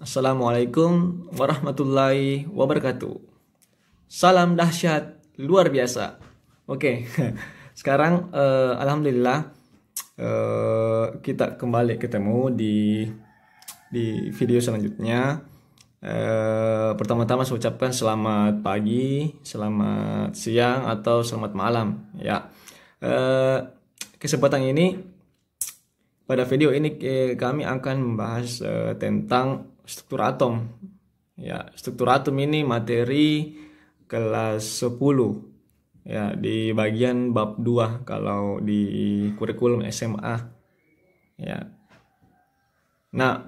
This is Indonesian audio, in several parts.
Assalamualaikum warahmatullahi wabarakatuh. Salam dahsyat luar biasa. Oke, sekarang alhamdulillah kita kembali ketemu di video selanjutnya. Pertama-tama saya ucapkan selamat pagi, selamat siang, atau selamat malam. Ya, kesempatan ini. Pada video ini kami akan membahas tentang struktur atom. Ya, struktur atom ini materi kelas 10. Ya, di bagian bab 2 kalau di kurikulum SMA. Ya. Nah,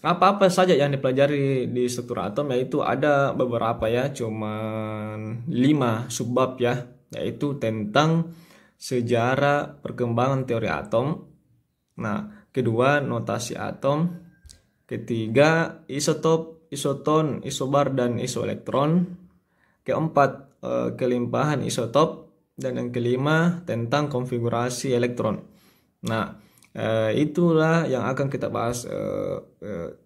apa-apa saja yang dipelajari di struktur atom, yaitu ada beberapa ya, cuman 5 subbab ya, yaitu tentang sejarah perkembangan teori atom. Nah, kedua notasi atom, ketiga isotop, isoton, isobar, dan isoelektron, keempat kelimpahan isotop, dan yang kelima tentang konfigurasi elektron. Nah, itulah yang akan kita bahas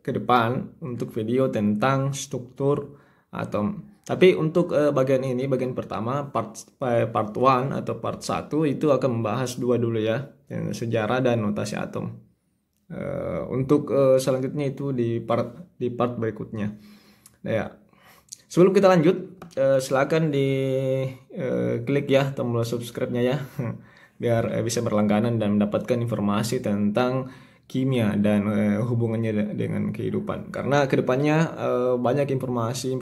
ke depan untuk video tentang struktur atom. Tapi untuk bagian ini, bagian pertama, part 1 atau part 1 itu akan membahas dua dulu ya, sejarah dan notasi atom. Untuk selanjutnya itu di part berikutnya. Nah, ya. Sebelum kita lanjut, silakan di klik ya tombol subscribe-nya ya, biar bisa berlangganan dan mendapatkan informasi tentang kimia dan hubungannya dengan kehidupan. Karena kedepannya banyak informasi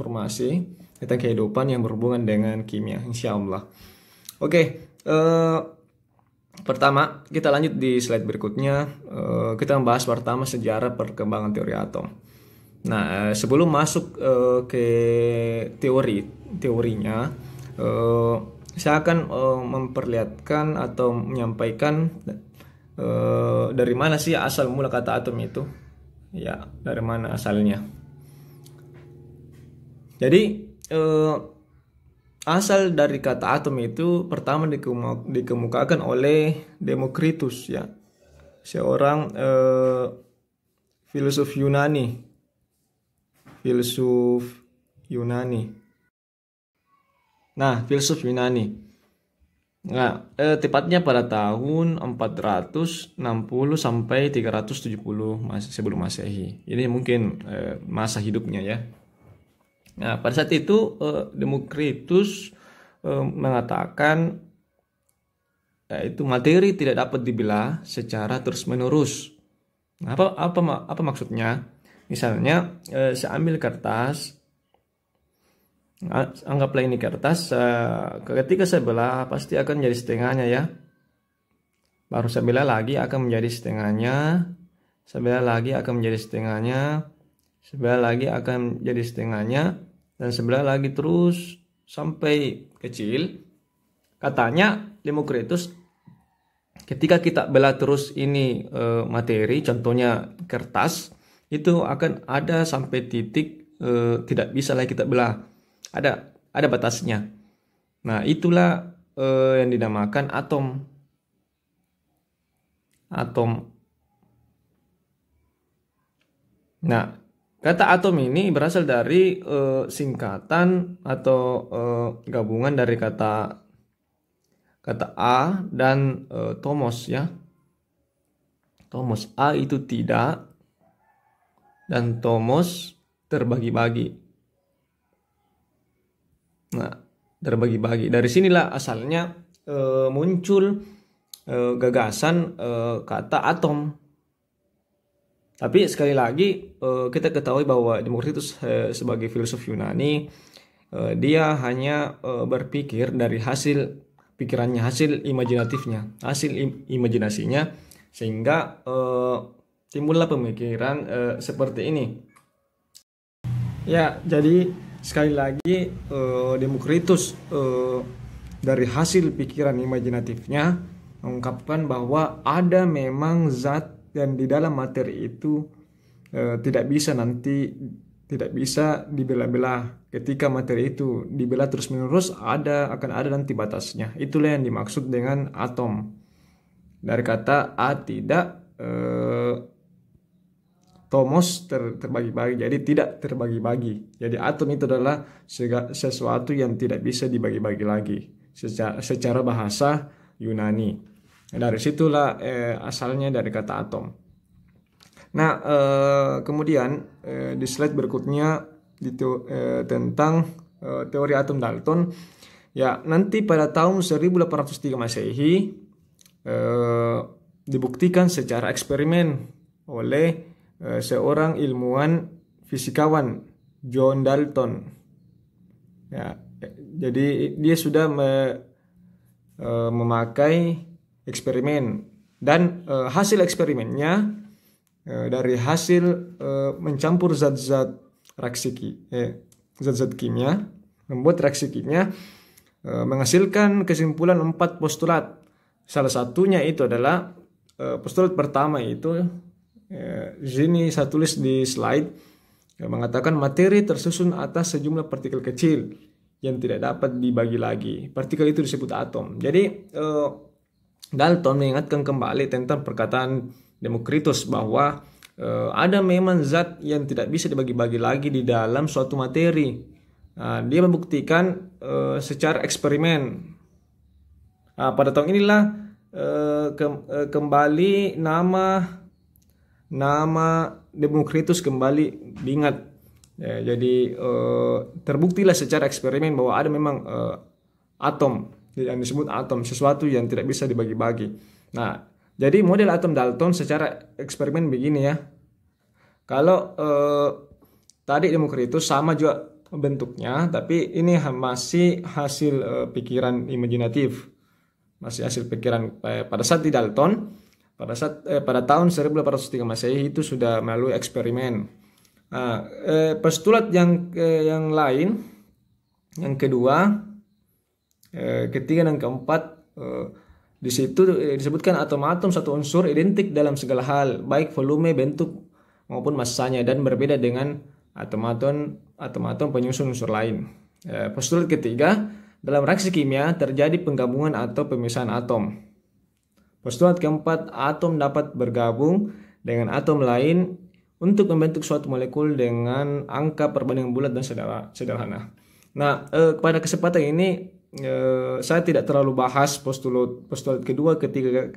tentang kehidupan yang berhubungan dengan kimia, insya Allah. Oke, pertama kita lanjut di slide berikutnya. Kita membahas pertama sejarah perkembangan teori atom. Nah, sebelum masuk ke teorinya, saya akan memperlihatkan atau menyampaikan dari mana sih asal mula kata atom itu. Ya, dari mana asalnya. Jadi asal dari kata atom itu pertama dikemukakan oleh Demokritus ya, seorang filsuf Yunani. Nah, filsuf Yunani. Nah, tepatnya pada tahun 460 sampai 370 sebelum Masehi. Ini mungkin masa hidupnya ya. Nah, pada saat itu Demokritus mengatakan itu materi tidak dapat dibelah secara terus-menerus. Nah, apa maksudnya? Misalnya saya ambil kertas, anggaplah ini kertas, ketika saya belah pasti akan menjadi setengahnya ya. Baru saya belah lagi akan menjadi setengahnya, saya belah lagi akan menjadi setengahnya, sebelah lagi akan jadi setengahnya, dan sebelah lagi terus sampai kecil. Katanya Demokritus, ketika kita belah terus ini materi, contohnya kertas, itu akan ada sampai titik tidak bisa lagi kita belah. Ada batasnya. Nah, itulah yang dinamakan atom. Nah, kata atom ini berasal dari singkatan atau gabungan dari kata A dan tomos ya. Tomos, A itu tidak, dan tomos terbagi-bagi. Nah, terbagi-bagi. Dari sinilah asalnya muncul gagasan kata atom. Tapi sekali lagi kita ketahui bahwa Demokritus sebagai filsuf Yunani, dia hanya berpikir dari hasil pikirannya, hasil imajinasinya, sehingga timbullah pemikiran seperti ini. Ya, jadi sekali lagi Demokritus dari hasil pikiran imajinatifnya mengungkapkan bahwa ada memang zat dan di dalam materi itu tidak bisa dibelah-belah. Ketika materi itu dibelah terus-menerus akan ada nanti batasnya. Itulah yang dimaksud dengan atom. Dari kata A tidak atomos terbagi-bagi, jadi tidak terbagi-bagi. Jadi atom itu adalah sesuatu yang tidak bisa dibagi-bagi lagi secara bahasa Yunani. Dari situlah asalnya dari kata atom. Nah, kemudian di slide berikutnya tentang teori atom Dalton. Ya, nanti pada tahun 1803 Masehi dibuktikan secara eksperimen oleh seorang ilmuwan fisikawan, John Dalton. Ya, jadi dia sudah memakai eksperimen, dan hasil eksperimennya dari hasil mencampur zat-zat kimia, membuat reaksi kimia, menghasilkan kesimpulan 4 postulat. Salah satunya itu adalah postulat pertama itu sini saya tulis di slide, mengatakan materi tersusun atas sejumlah partikel kecil yang tidak dapat dibagi lagi. Partikel itu disebut atom. Jadi Dalton mengingatkan kembali tentang perkataan Demokritus bahwa ada memang zat yang tidak bisa dibagi-bagi lagi di dalam suatu materi. Dia membuktikan secara eksperimen. Pada tahun inilah kembali nama Demokritus kembali diingat. Jadi terbuktilah secara eksperimen bahwa ada memang atom yang disebut atom, sesuatu yang tidak bisa dibagi-bagi. Nah, jadi model atom Dalton secara eksperimen begini ya. Kalau tadi Demokritus sama juga bentuknya, tapi ini masih hasil pikiran imajinatif, masih hasil pikiran pada saat di Dalton, pada tahun 1803 Masehi itu sudah melalui eksperimen. Nah, postulat yang lain, yang kedua, ketiga dan keempat, di situ disebutkan atom-atom satu unsur identik dalam segala hal, baik volume, bentuk maupun massanya, dan berbeda dengan atom-atom penyusun unsur lain. Postulat ketiga, dalam reaksi kimia terjadi penggabungan atau pemisahan atom. Postulat keempat, atom dapat bergabung dengan atom lain untuk membentuk suatu molekul dengan angka perbandingan bulat dan sederhana. Nah, pada kesempatan ini saya tidak terlalu bahas postulat kedua, ketiga,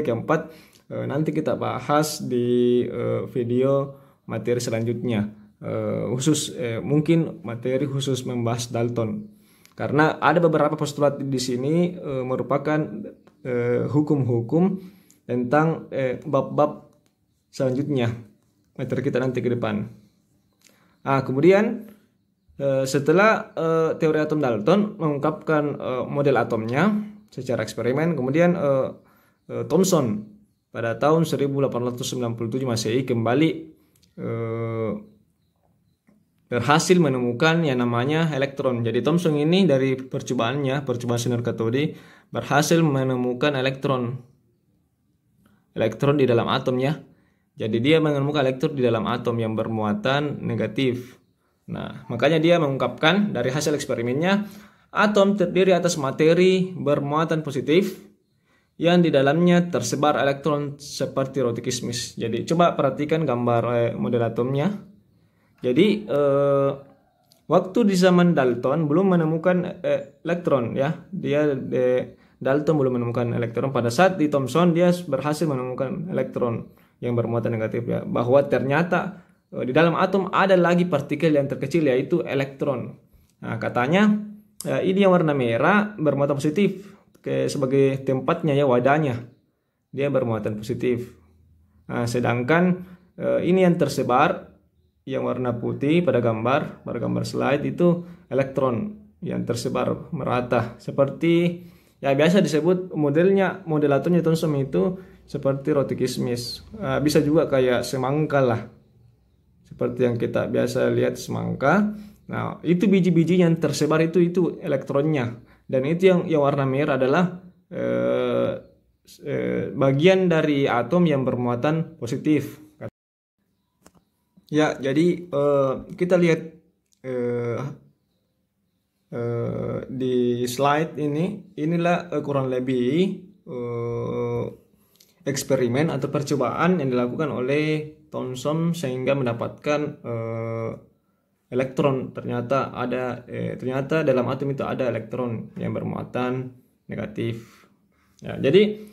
keempat. Nanti kita bahas di video materi selanjutnya. Mungkin materi khusus membahas Dalton. Karena ada beberapa postulat di sini merupakan hukum-hukum tentang bab-bab selanjutnya materi kita nanti ke depan. Kemudian setelah teori atom Dalton mengungkapkan model atomnya secara eksperimen, kemudian Thomson pada tahun 1897 Masehi kembali berhasil menemukan yang namanya elektron. Jadi Thomson ini dari percobaan sinar katode berhasil menemukan elektron di dalam atomnya. Jadi dia menemukan elektron di dalam atom yang bermuatan negatif. Nah, makanya dia mengungkapkan dari hasil eksperimennya, atom terdiri atas materi bermuatan positif yang di dalamnya tersebar elektron seperti roti kismis. Jadi coba perhatikan gambar model atomnya. Jadi waktu di zaman Dalton belum menemukan elektron ya. Dalton belum menemukan elektron. Pada saat di Thomson dia berhasil menemukan elektron yang bermuatan negatif ya. Bahwa ternyata di dalam atom ada lagi partikel yang terkecil yaitu elektron. Nah, katanya ini yang warna merah bermuatan positif sebagai tempatnya ya, wadahnya. Dia bermuatan positif. Nah, sedangkan ini yang tersebar yang warna putih pada gambar slide itu elektron yang tersebar merata. Seperti ya biasa disebut model atomnya Thomson itu seperti roti kismis. Bisa juga kayak semangka lah. Seperti yang kita biasa lihat semangka. Nah, itu biji-biji yang tersebar itu elektronnya. Dan itu yang warna merah adalah bagian dari atom yang bermuatan positif. Ya, jadi kita lihat di slide inilah kurang lebih eksperimen atau percobaan yang dilakukan oleh Thomson sehingga mendapatkan elektron. Ternyata ternyata dalam atom itu ada elektron yang bermuatan negatif. Ya, jadi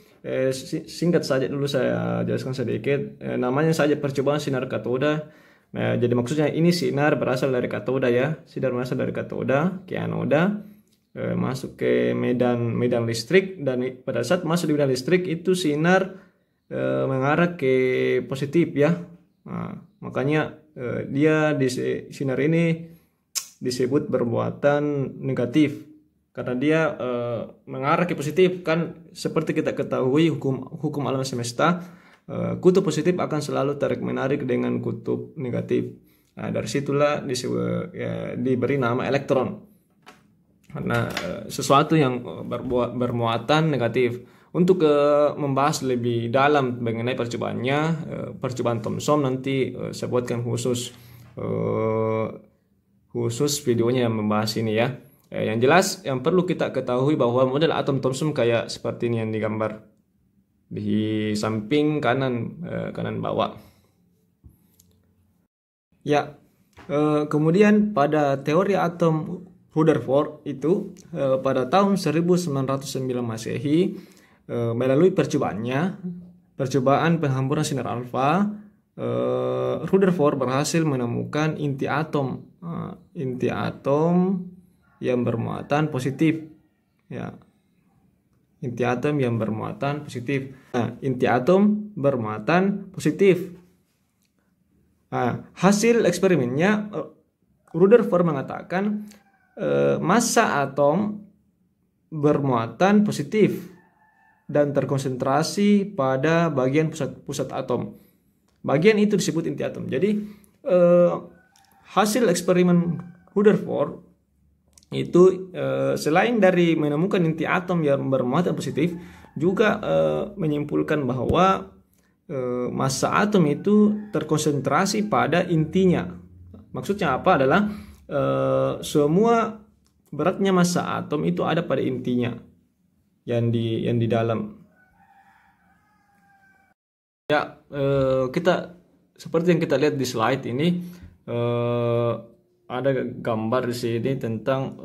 singkat saja dulu saya jelaskan sedikit. Namanya saja percobaan sinar katoda. Jadi maksudnya ini sinar berasal dari katoda ya. Sinar berasal dari katoda ke anoda, masuk ke medan listrik, dan pada saat masuk di medan listrik itu sinar mengarah ke positif ya. Nah, makanya dia di sinar ini disebut bermuatan negatif karena dia mengarah ke positif. Kan seperti kita ketahui hukum alam semesta, kutub positif akan selalu tarik menarik dengan kutub negatif. Nah, dari situlah diberi nama elektron karena sesuatu yang bermuatan negatif. Untuk membahas lebih dalam mengenai percobaannya, percobaan Thomson nanti saya buatkan khusus videonya yang membahas ini ya. Yang jelas yang perlu kita ketahui bahwa model atom Thomson kayak seperti ini yang digambar di samping kanan bawah. Ya, kemudian pada teori atom Rutherford itu pada tahun 1909 Masehi, melalui percobaan penghamburan sinar alfa, Rutherford berhasil menemukan inti atom yang bermuatan positif ya. Inti atom yang bermuatan positif. Nah, inti atom bermuatan positif. Nah, hasil eksperimennya, Rutherford mengatakan massa atom bermuatan positif dan terkonsentrasi pada bagian pusat atom. Bagian itu disebut inti atom. Jadi hasil eksperimen Rutherford itu selain dari menemukan inti atom yang bermuatan positif, juga menyimpulkan bahwa massa atom itu terkonsentrasi pada intinya. Maksudnya apa adalah semua beratnya massa atom itu ada pada intinya yang di dalam. Ya, kita seperti yang kita lihat di slide ini, ada gambar di sini tentang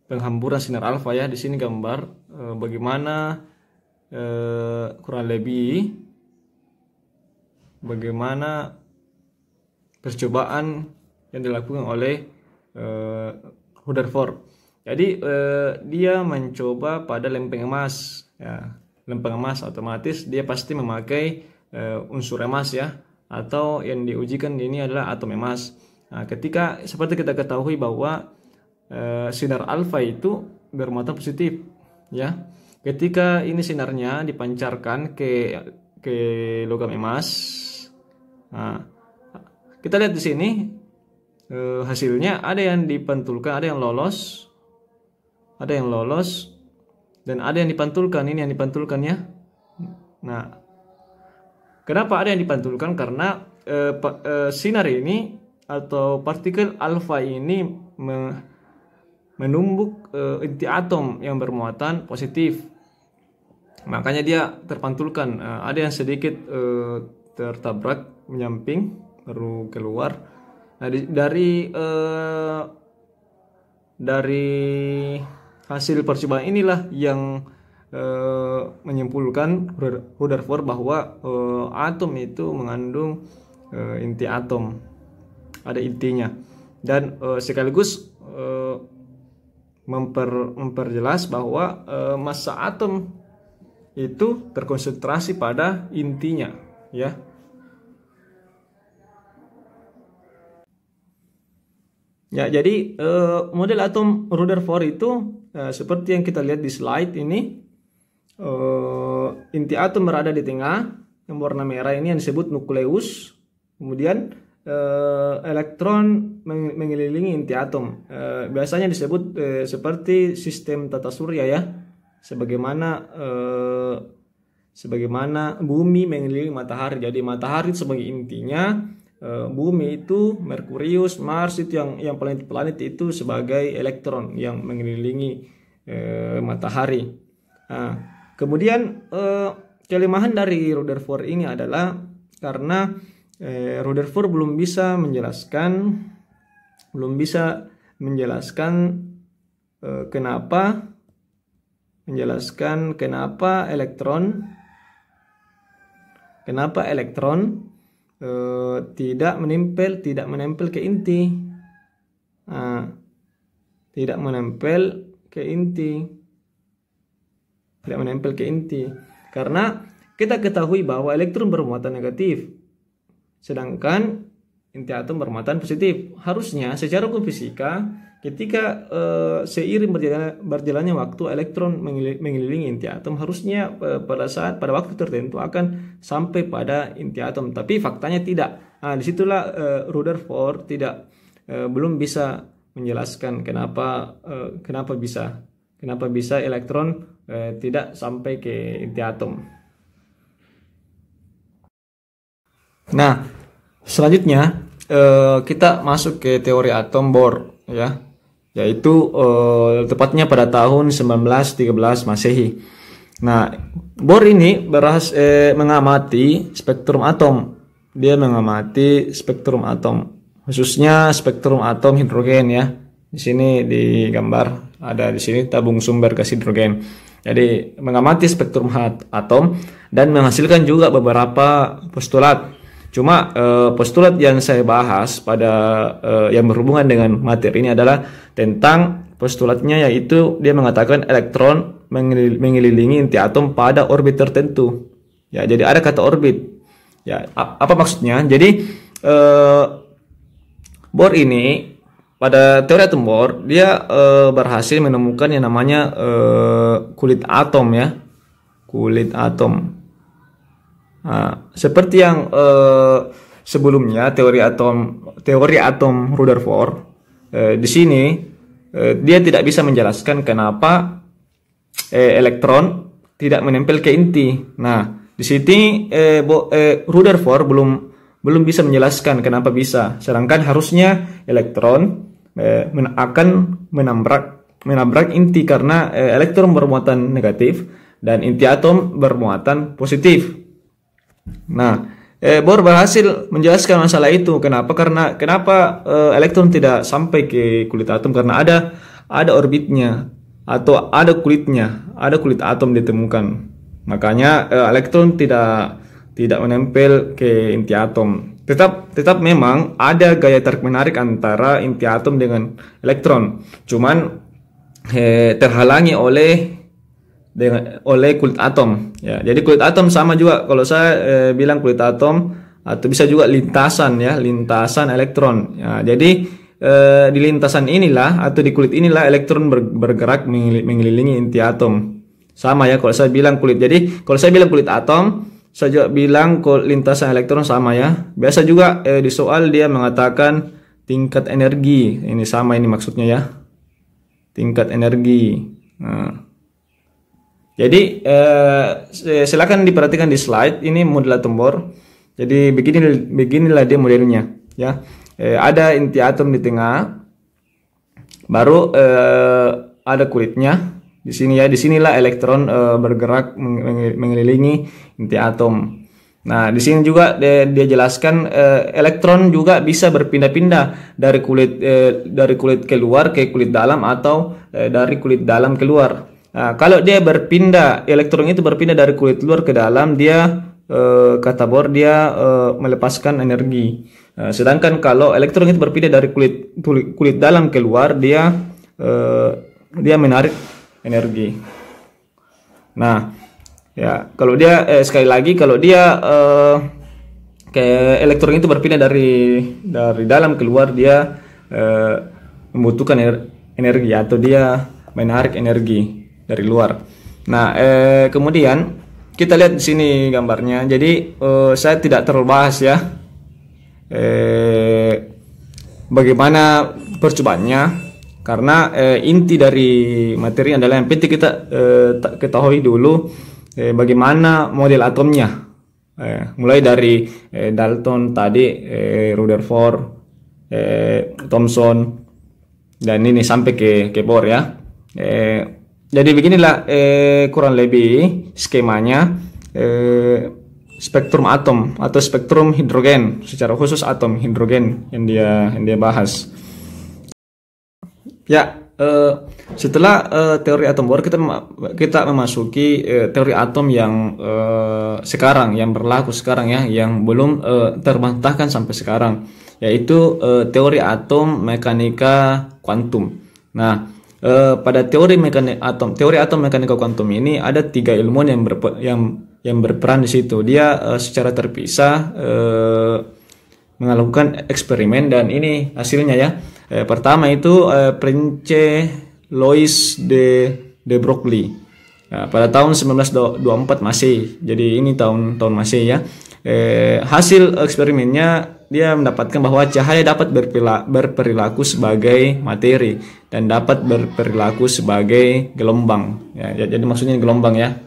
penghamburan sinar alfa ya. Di sini gambar bagaimana kurang lebih bagaimana percobaan yang dilakukan oleh Rutherford. Jadi dia mencoba pada lempeng emas ya. Lempeng emas otomatis dia pasti memakai unsur emas ya, atau yang diujikan ini adalah atom emas. Nah, ketika seperti kita ketahui bahwa sinar alfa itu bermuatan positif ya. Ketika ini sinarnya dipancarkan ke logam emas. Nah, kita lihat di sini hasilnya ada yang dipantulkan, ada yang lolos, dan ada yang dipantulkan. Ini yang dipantulkan ya. Nah, kenapa ada yang dipantulkan? Karena sinar ini atau partikel alfa ini menumbuk inti atom yang bermuatan positif. Makanya dia terpantulkan. Ada yang sedikit tertabrak menyamping baru keluar. Nah, dari hasil percobaan inilah yang menyimpulkan Rutherford bahwa atom itu mengandung inti atom, ada intinya, dan sekaligus memperjelas bahwa massa atom itu terkonsentrasi pada intinya ya. Ya, jadi model atom Rutherford itu seperti yang kita lihat di slide ini, inti atom berada di tengah, yang warna merah ini yang disebut nukleus. Kemudian elektron mengelilingi inti atom. Biasanya disebut seperti sistem tata surya ya, sebagaimana bumi mengelilingi matahari. Jadi matahari sebagai intinya, bumi itu Merkurius, Mars itu yang planet-planet itu sebagai elektron yang mengelilingi matahari. Nah, kemudian kelemahan dari Rutherford ini adalah karena Rutherford belum bisa menjelaskan kenapa elektron tidak menempel ke inti. Tidak menempel ke inti karena kita ketahui bahwa elektron bermuatan negatif sedangkan inti atom bermuatan positif. Harusnya secara hukum fisika ketika seiring berjalannya waktu elektron mengelilingi inti atom, harusnya pada waktu tertentu akan sampai pada inti atom, tapi faktanya tidak. Disitulah Rutherford belum bisa menjelaskan kenapa bisa elektron tidak sampai ke inti atom. Nah, selanjutnya kita masuk ke teori atom Bohr, ya, yaitu tepatnya pada tahun 1913 Masehi. Nah, Bohr ini mengamati spektrum atom. Dia mengamati spektrum atom, khususnya spektrum atom hidrogen, ya. Di sini di gambar ada di sini tabung sumber gas hidrogen. Jadi mengamati spektrum atom dan menghasilkan juga beberapa postulat. Cuma postulat yang saya bahas pada yang berhubungan dengan materi ini adalah tentang postulatnya, yaitu dia mengatakan elektron mengelilingi inti atom pada orbit tertentu. Ya, jadi ada kata orbit. Ya, apa maksudnya? Jadi Bohr ini pada teori atom Bohr dia berhasil menemukan yang namanya kulit atom, ya, kulit atom. Nah, seperti yang sebelumnya teori atom Rutherford, di sini dia tidak bisa menjelaskan kenapa elektron tidak menempel ke inti. Nah, di sini Rutherford belum bisa menjelaskan kenapa bisa, sedangkan harusnya elektron akan menabrak inti karena elektron bermuatan negatif dan inti atom bermuatan positif. Nah, Bohr berhasil menjelaskan masalah itu. Kenapa elektron tidak sampai ke kulit atom? Karena ada orbitnya atau ada kulit atom ditemukan. Makanya elektron tidak menempel ke inti atom. Tetap memang ada gaya tarik-menarik antara inti atom dengan elektron. Cuman terhalangi oleh kulit atom. Ya, jadi kulit atom sama juga. Kalau saya bilang kulit atom atau bisa juga lintasan, ya, lintasan elektron. Ya, jadi di lintasan inilah atau di kulit inilah elektron bergerak mengelilingi inti atom. Sama, ya, kalau saya bilang kulit. Jadi kalau saya bilang kulit atom, saya juga bilang lintasan elektron, sama, ya. Biasa juga di soal dia mengatakan tingkat energi. Ini sama, ini maksudnya, ya. Tingkat energi. Nah, jadi silakan diperhatikan di slide ini model atom Bohr. Jadi beginilah dia modelnya, ya. Ada inti atom di tengah, baru ada kulitnya. Di sini, ya, disinilah elektron bergerak mengelilingi inti atom. Nah, di sini juga dia jelaskan elektron juga bisa berpindah-pindah dari kulit keluar ke kulit dalam atau dari kulit dalam keluar. Nah, kalau dia elektron itu berpindah dari kulit luar ke dalam, dia kata Bohr dia melepaskan energi. Sedangkan kalau elektron itu berpindah dari kulit dalam keluar, dia menarik energi. Nah, ya, kalau dia sekali lagi, kalau dia elektron itu berpindah dari dalam keluar, dia membutuhkan energi atau dia menarik energi dari luar. Nah, kemudian kita lihat di sini gambarnya. Jadi saya tidak terlalu bahas, ya, bagaimana percobaannya, karena inti dari materi adalah yang penting kita ketahui dulu bagaimana model atomnya, mulai dari Dalton tadi, Rutherford, Thomson, dan ini sampai ke Bohr, ya. Jadi beginilah kurang lebih skemanya. spektrum atom atau spektrum hidrogen, secara khusus atom hidrogen yang dia bahas. Ya, setelah teori atom Bohr kita memasuki teori atom yang sekarang, yang berlaku sekarang ya, yang belum terbantahkan sampai sekarang, yaitu teori atom mekanika kuantum. Nah, pada teori atom mekanika kuantum ini ada 3 ilmuwan yang berperan di situ. Dia secara terpisah melakukan eksperimen, dan ini hasilnya ya. Pertama itu Prince Louis de Broglie pada tahun 1924 Masehi. Jadi ini tahun Masehi ya. Hasil eksperimennya, dia mendapatkan bahwa cahaya dapat berperilaku sebagai materi dan dapat berperilaku sebagai gelombang. Ya, jadi maksudnya gelombang ya.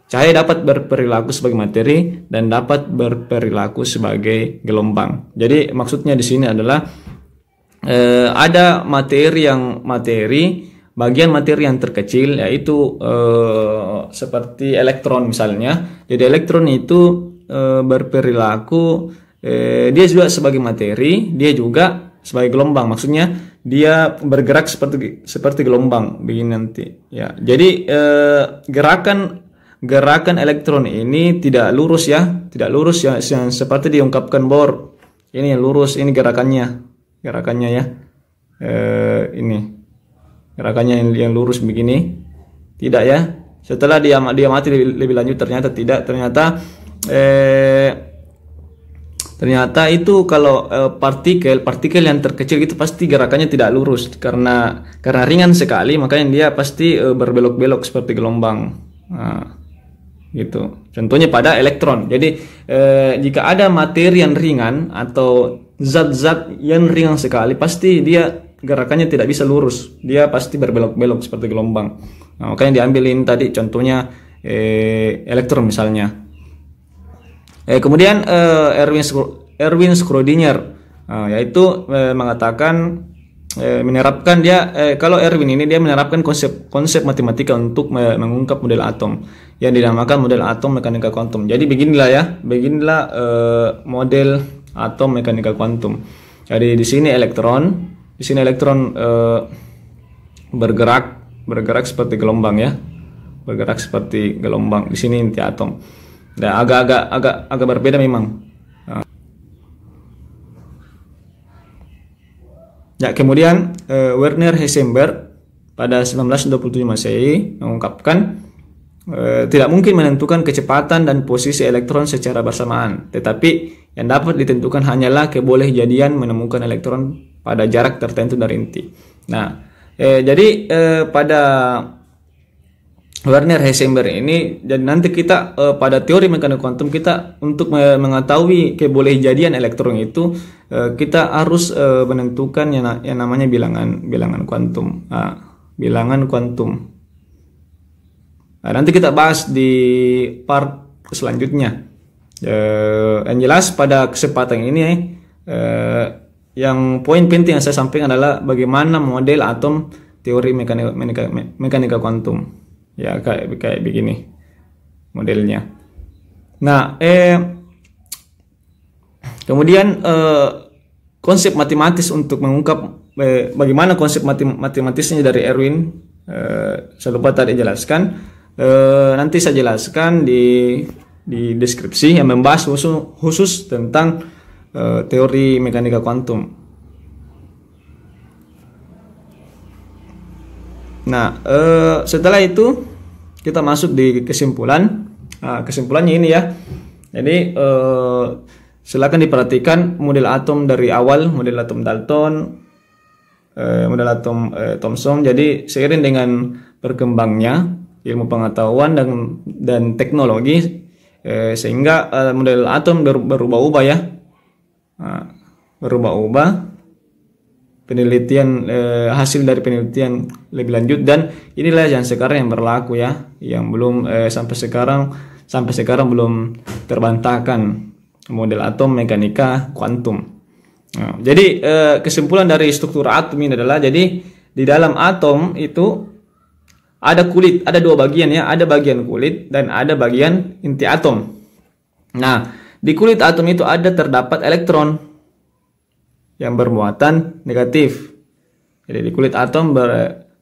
Cahaya dapat berperilaku sebagai materi dan dapat berperilaku sebagai gelombang. Jadi maksudnya di sini adalah ada bagian materi yang terkecil, yaitu seperti elektron misalnya. Jadi elektron itu berperilaku, dia juga sebagai materi, dia juga sebagai gelombang. Maksudnya dia bergerak seperti gelombang begini nanti. Ya, jadi gerakan elektron ini tidak lurus ya, yang seperti diungkapkan Bohr. Ini yang lurus, ini gerakannya ya. Ini gerakannya yang lurus begini, tidak ya. Setelah dia amati lebih lanjut, ternyata itu kalau partikel yang terkecil itu pasti gerakannya tidak lurus, karena ringan sekali, makanya dia pasti berbelok-belok seperti gelombang. Nah, gitu. Contohnya pada elektron. Jadi jika ada materi yang ringan atau zat-zat yang ringan sekali, pasti dia gerakannya tidak bisa lurus. Dia pasti berbelok-belok seperti gelombang. Nah, makanya diambilin tadi contohnya elektron misalnya. Kemudian Erwin Schrödinger yaitu mengatakan menerapkan kalau Erwin ini dia menerapkan konsep matematika untuk mengungkap model atom yang dinamakan model atom mekanika kuantum. Jadi beginilah model atom mekanika kuantum. Jadi di sini elektron bergerak seperti gelombang ya, bergerak seperti gelombang. Di sini inti atom. Dan agak berbeda memang. Ya, kemudian Werner Heisenberg pada 1927 Masehi mengungkapkan tidak mungkin menentukan kecepatan dan posisi elektron secara bersamaan, tetapi yang dapat ditentukan hanyalah kebolehjadian menemukan elektron pada jarak tertentu dari inti. Nah, jadi pada Werner Heisenberg ini, jadi nanti kita pada teori mekanika kuantum kita untuk mengetahui kebolehjadian elektron itu kita harus menentukan yang namanya bilangan kuantum. Bilangan kuantum. Nah, nanti kita bahas di part selanjutnya. Yang jelas pada kesempatan ini yang poin penting yang saya sampaikan adalah bagaimana model atom teori mekanika kuantum. Ya, kayak begini modelnya. Nah, kemudian konsep matematis untuk mengungkap bagaimana konsep matematisnya dari Erwin, saya lupa tadi jelaskan. Nanti saya jelaskan di deskripsi yang membahas khusus tentang teori mekanika kuantum. Nah, setelah itu kita masuk di kesimpulan. Kesimpulannya ini ya. Jadi silakan diperhatikan model atom dari awal, model atom Dalton, model atom Thomson. Jadi seiring dengan berkembangnya ilmu pengetahuan dan teknologi, sehingga model atom berubah-ubah ya, berubah-ubah. Penelitian hasil dari penelitian lebih lanjut, dan inilah yang sekarang yang berlaku ya, yang belum sampai sekarang belum terbantahkan model atom mekanika kuantum. Nah, jadi kesimpulan dari struktur atom ini adalah, jadi di dalam atom itu ada kulit, ada dua bagian ya, ada bagian kulit dan ada bagian inti atom. Nah, di kulit atom itu terdapat elektron yang bermuatan negatif. Jadi di kulit atom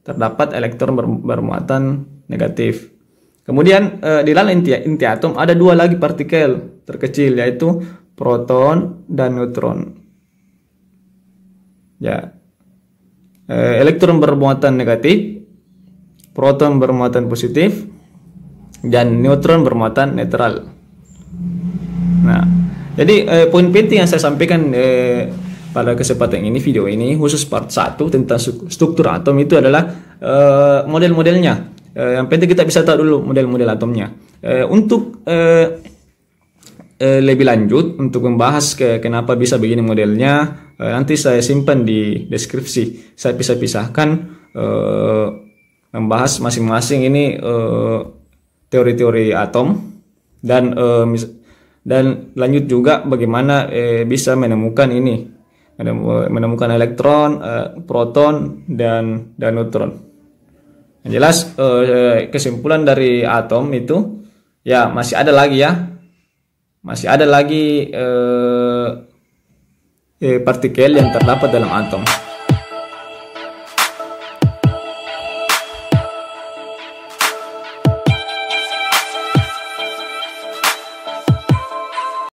terdapat elektron bermuatan negatif. Kemudian di dalam inti atom ada dua lagi partikel terkecil, yaitu proton dan neutron. Ya, elektron bermuatan negatif, proton bermuatan positif, dan neutron bermuatan netral. Nah, jadi poin penting yang saya sampaikan pada kesempatan ini, video ini khusus part 1 tentang struktur atom itu adalah model-modelnya. Yang penting kita bisa tahu dulu model-model atomnya. Untuk lebih lanjut untuk membahas kenapa bisa begini modelnya, nanti saya simpan di deskripsi. Saya pisah-pisahkan membahas masing-masing ini teori-teori atom dan lanjut juga bagaimana bisa menemukan menemukan elektron, proton dan neutron. Yang jelas kesimpulan dari atom itu ya masih ada lagi partikel yang terdapat dalam atom.